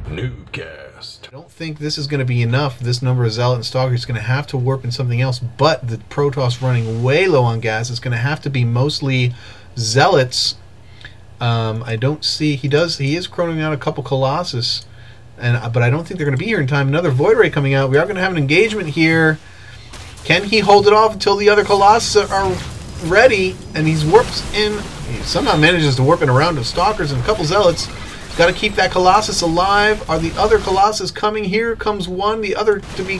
NuubCast. I don't think this is going to be enough. This number of Zealot and Stalker is going to have to warp in something else, but the Protoss running way low on gas is going to have to be mostly Zealots. I don't see... He is chronoing out a couple Colossus, but I don't think they're going to be here in time. Another Void Ray coming out. We are going to have an engagement here. Can he hold it off until the other Colossus are ready? And he's warps in. He somehow manages to warp in a round of Stalkers and a couple Zealots. Got to keep that Colossus alive. Are the other Colossus coming? Here comes one, the other to be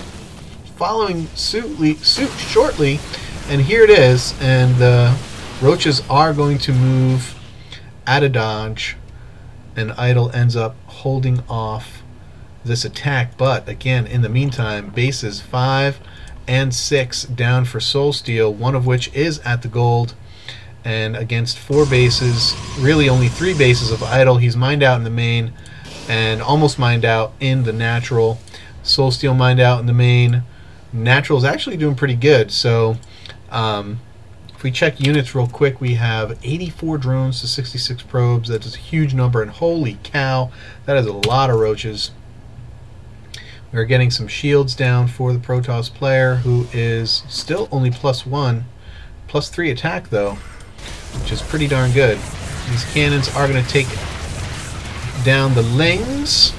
following suit shortly. And here it is. And the Roaches are going to move at a dodge. And Idle ends up holding off this attack. But again, in the meantime, bases 5 and 6 down for Soul Steel, one of which is at the gold. And against 4 bases, really only 3 bases of Idle. He's mined out in the main and almost mined out in the natural. Soul Steel mined out in the main. Natural is actually doing pretty good. So if we check units real quick, we have 84 drones to 66 probes. That is a huge number, and holy cow, that is a lot of Roaches. We're getting some shields down for the Protoss player, who is still only +1, +3 attack though, which is pretty darn good. These cannons are going to take down the Lings.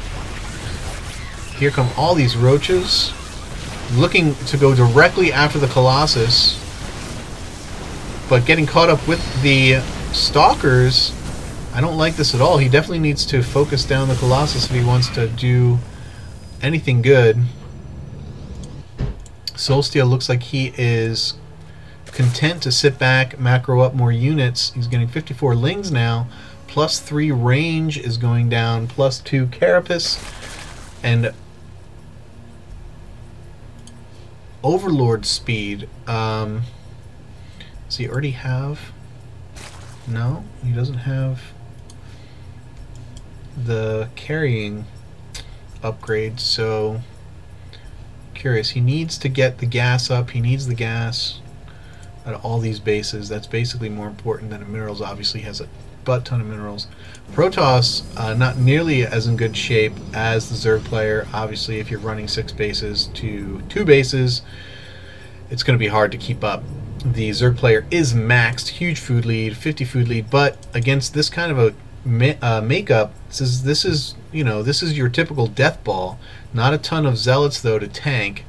Here come all these Roaches, looking to go directly after the Colossus, but getting caught up with the Stalkers. I don't like this at all. He definitely needs to focus down the Colossus if he wants to do anything good. Soul Steel looks like he is content to sit back, macro up more units. He's getting 54 Lings now. +3 range is going down. +2 Carapace. And Overlord speed. Does he already have... No, he doesn't have the carrying upgrade, so curious. He needs to get the gas up. He needs the gas at all these bases. That's basically more important than the minerals. Obviously has a butt ton of minerals. Protoss not nearly as in good shape as the Zerg player. Obviously if you're running 6 bases to 2 bases, it's going to be hard to keep up. The Zerg player is maxed, huge food lead, 50 food lead, but against this kind of a makeup, this is you know, this is your typical death ball. Not a ton of Zealots though to tank.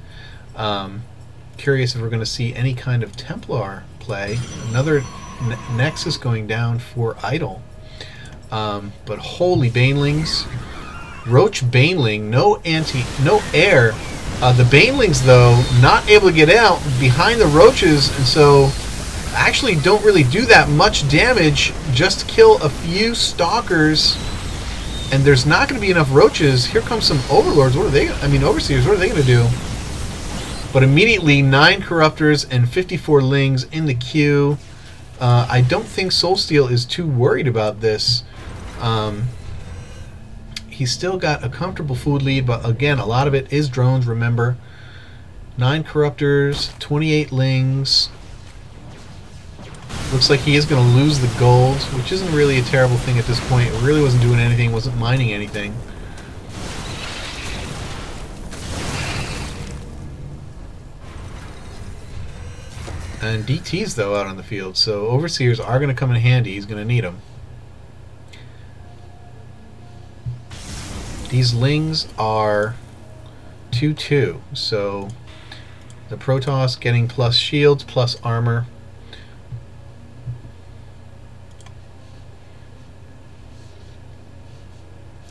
Curious if we're going to see any kind of Templar play. Another Nexus going down for Idle. But holy Banelings, Roach Baneling, no air. The Banelings though not able to get out behind the Roaches, and so actually don't really do that much damage. Just kill a few Stalkers. And there's not going to be enough Roaches. Here comes some Overlords. What are they? I mean, Overseers. What are they going to do? But immediately 9 Corruptors and 54 Lings in the queue. I don't think Soul Steel is too worried about this. He's still got a comfortable food lead, but again, a lot of it is drones. Remember, 9 Corruptors, 28 Lings. Looks like he is going to lose the gold, which isn't really a terrible thing at this point. It really wasn't doing anything, wasn't mining anything. And DT's, though, out on the field, so Overseers are going to come in handy. He's going to need them. These Lings are 2-2, so the Protoss getting plus shields, plus armor.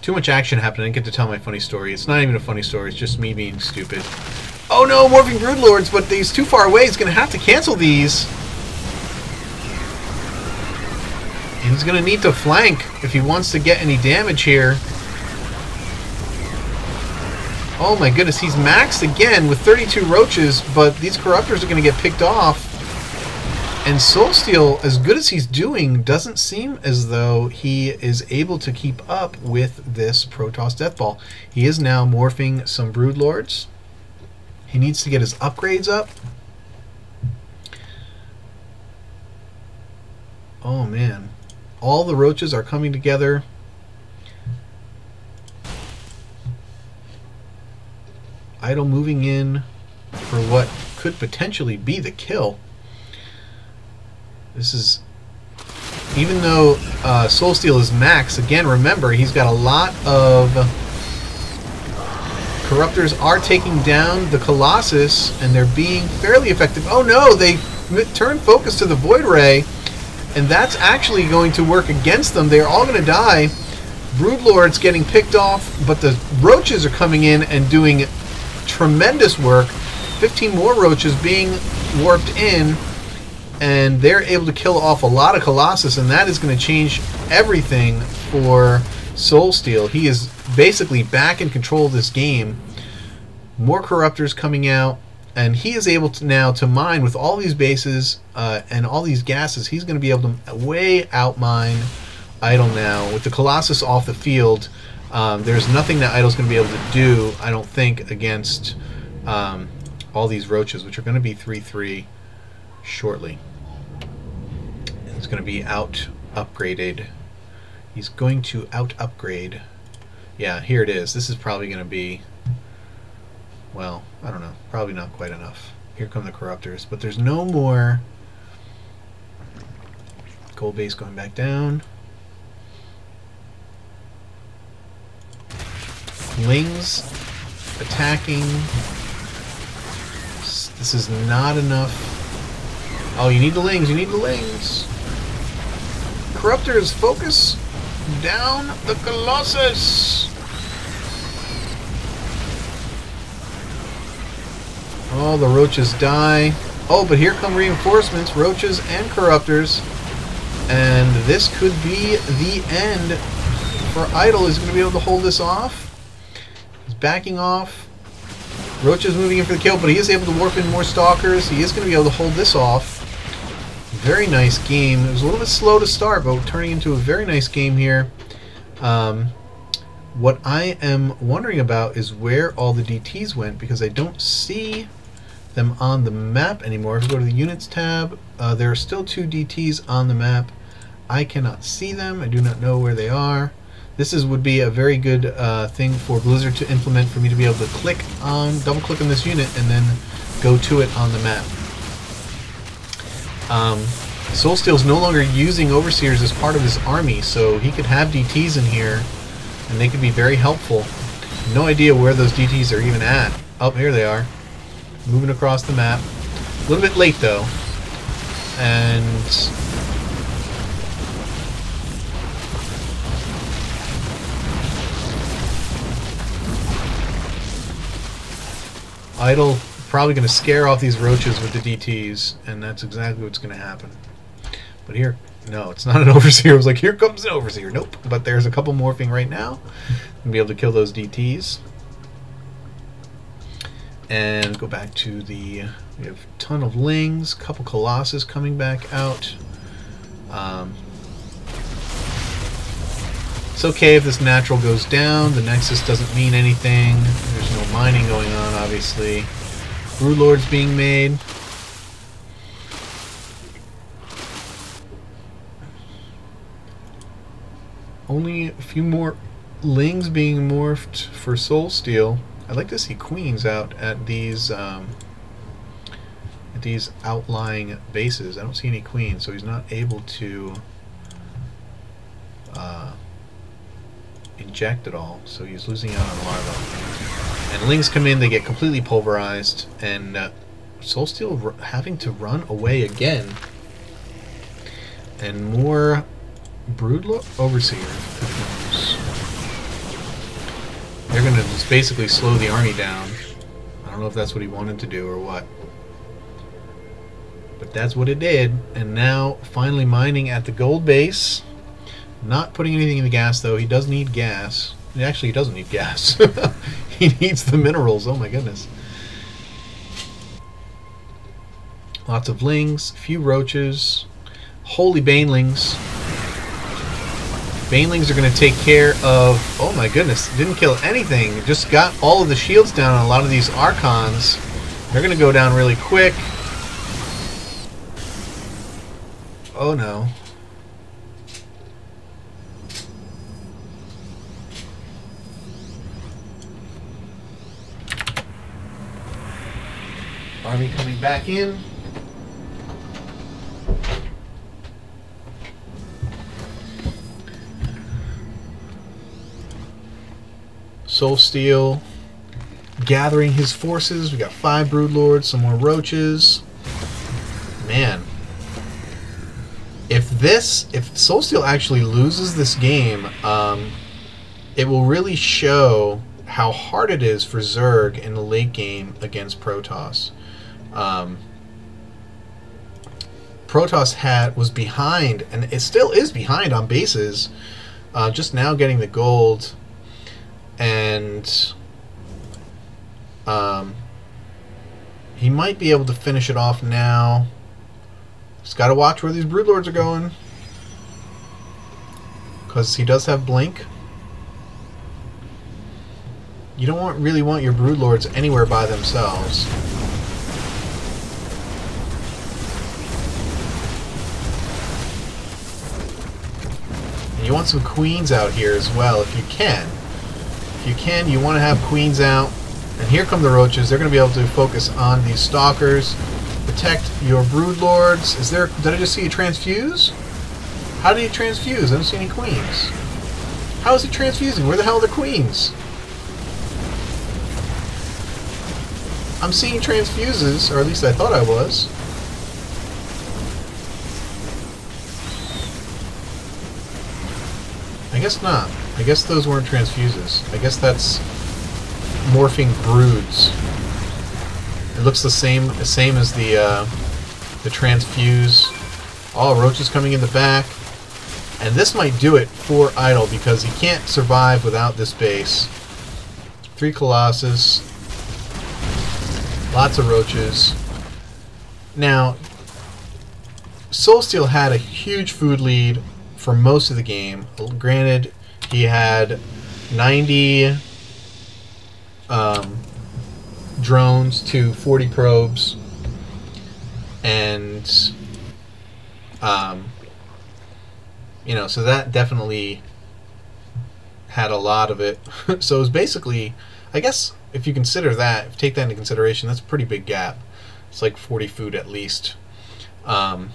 Too much action happened. I didn't get to tell my funny story. It's not even a funny story. It's just me being stupid. Oh no, Morphing Broodlords, but he's too far away. He's going to have to cancel these. And he's going to need to flank if he wants to get any damage here. Oh my goodness, he's maxed again with 32 Roaches, but these Corruptors are going to get picked off. And Soul Steel, as good as he's doing, doesn't seem as though he is able to keep up with this Protoss Deathball. He is now morphing some Broodlords. He needs to get his upgrades up. Oh man. All the Roaches are coming together. Idol moving in for what could potentially be the kill. This is, even though Soul Steel is max, again, remember, he's got a lot of Corruptors are taking down the Colossus, and they're being fairly effective. Oh no, they turn focus to the Void Ray, and that's actually going to work against them. They're all going to die. Broodlord's getting picked off, but the Roaches are coming in and doing tremendous work. 15 more Roaches being warped in, and they're able to kill off a lot of Colossus, and that is going to change everything for Soul Steel. He is basically back in control of this game. More Corruptors coming out, and he is able to now to mine with all these bases and all these gases. He's going to be able to way outmine Idol now. With the Colossus off the field, there's nothing that Idol's going to be able to do, I don't think, against all these Roaches, which are going to be 3-3 shortly. It's going to be upgraded. He's going to upgrade. Yeah, here it is. This is probably going to be, well, I don't know, probably not quite enough. Here come the Corruptors, but there's no more. Gold base going back down. Lings attacking. This is not enough. Oh, you need the Lings, you need the Lings. Corruptors, focus down the Colossus. Oh, the Roaches die. Oh, but here come reinforcements, Roaches and Corruptors. And this could be the end for Idol. Is going to be able to hold this off. He's backing off. Roaches moving in for the kill, but he is able to warp in more Stalkers. He is going to be able to hold this off. Very nice game. It was a little bit slow to start, but turning into a very nice game here. What I am wondering about is where all the DTs went, because I don't see them on the map anymore. If you go to the Units tab, there are still 2 DTs on the map. I cannot see them. I do not know where they are. This would be a very good thing for Blizzard to implement, for me to be able to double click on this unit and then go to it on the map. Soul Steel's no longer using Overseers as part of his army, so he could have DTs in here, and they could be very helpful. No idea where those DTs are even at. Oh, here they are. Moving across the map. A little bit late, though. And Idol probably going to scare off these Roaches with the DTs, and that's exactly what's going to happen. But here, no, it's not an Overseer. I was like, here comes an Overseer. Nope. But there's a couple morphing right now. Gonna be able to kill those DTs. And go back to the, we have a ton of Lings, couple Colossus coming back out. It's okay if this natural goes down. The Nexus doesn't mean anything. There's no mining going on, obviously. Broodlord's being made. Only a few more Lings being morphed for Soul Steel. I'd like to see Queens out at these outlying bases. I don't see any Queens, so he's not able to inject at all. So he's losing out on Larva. And Lings come in, they get completely pulverized, and Soul Steel having to run away again. And more Broodlord Overseer. They're going to just basically slow the army down. I don't know if that's what he wanted to do or what. But that's what it did. And now, finally mining at the gold base. Not putting anything in the gas, though. He does need gas. Actually, he doesn't need gas. He needs the minerals. Oh my goodness. Lots of Lings. Few Roaches. Holy Banelings. Banelings are going to take care of... Oh my goodness, didn't kill anything. Just got all of the shields down on a lot of these Archons. They're going to go down really quick. Oh no. Army coming back in. Soul Steel gathering his forces. We got 5 Broodlords, some more Roaches. Man. If Soul Steel actually loses this game, it will really show how hard it is for Zerg in the late game against Protoss. Protoss was behind, and it still is behind on bases, just now getting the gold, and he might be able to finish it off now. Just gotta watch where these Broodlords are going, because he does have Blink. You don't really want your Broodlords anywhere by themselves. And you want some Queens out here as well, if you can. If you can, you want to have Queens out. And here come the Roaches. They're going to be able to focus on these Stalkers. Protect your Broodlords. Did I just see a transfuse? How did he transfuse? I don't see any Queens. How is he transfusing? Where the hell are the Queens? I'm seeing transfuses, or at least I thought I was. I guess not. I guess those weren't transfuses. I guess that's morphing broods. It looks the same as the transfuse. All Roaches coming in the back. And this might do it for Idle, because he can't survive without this base. 3 Colossus. Lots of Roaches. Now, Soul Steel had a huge food lead for most of the game. Granted, he had 90 drones to 40 probes, and you know, so that definitely had a lot of it. So it was basically, I guess, if you consider that, if you take that into consideration, that's a pretty big gap. It's like 40 food at least. And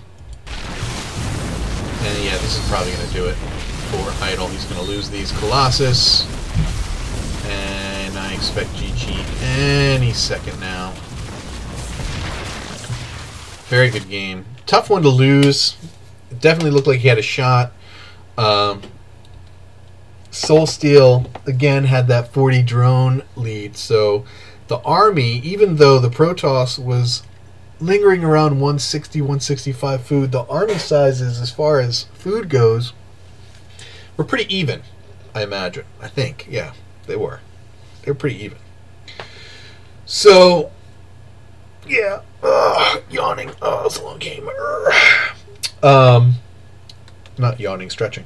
yeah, this is probably going to do it for Idle. He's going to lose these Colossus, and I expect GG any second now. Very good game. Tough one to lose. It definitely looked like he had a shot. Soul Steel, again, had that 40 drone lead, so the army, even though the Protoss was lingering around 160, 165 food, the army sizes, as far as food goes, were pretty even, I imagine. I think, yeah, they were. They were pretty even. So, yeah, yawning. Oh, it was a long game. Not yawning, stretching.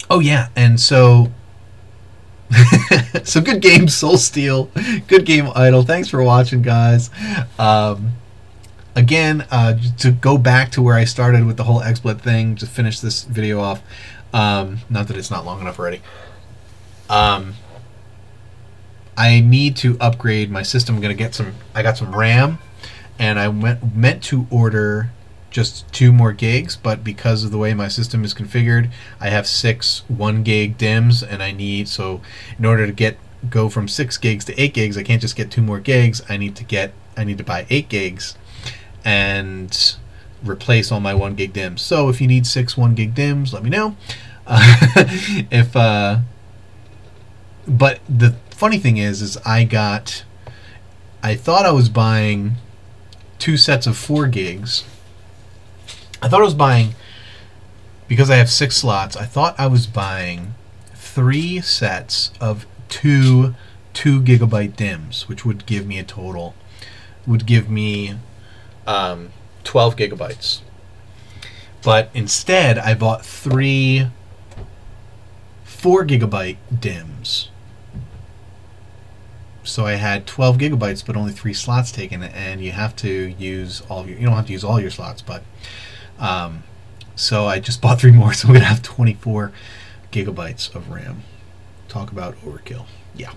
Oh yeah, and so so good game, Soul Steel. Good game, Idle. Thanks for watching, guys. Again, to go back to where I started with the whole XSplit thing, to finish this video off. Not that it's not long enough already. I need to upgrade my system. I'm gonna get some. I got some RAM, and I meant to order just 2 more gigs, but because of the way my system is configured, I have 6 1 gig DIMMs, and I need, so in order to go from 6 gigs to 8 gigs, I can't just get 2 more gigs. I need to buy 8 gigs and replace all my 1 gig DIMMs. So if you need 6 1 gig DIMMs, let me know. But the funny thing is I thought I was buying 2 sets of 4 gigs. I thought I was buying, because I have 6 slots, I thought I was buying 3 sets of 2 gigabyte DIMMs, which would give me a total, would give me 12 gigabytes. But instead, I bought 3 4 gigabyte DIMMs. So I had 12 gigabytes, but only 3 slots taken, and you have to use you don't have to use all your slots, but so I just bought 3 more, so I'm gonna have 24 gigabytes of RAM. Talk about overkill. Yeah,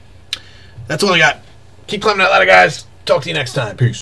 that's all I got. Keep climbing that ladder, guys. Talk to you next time. Peace.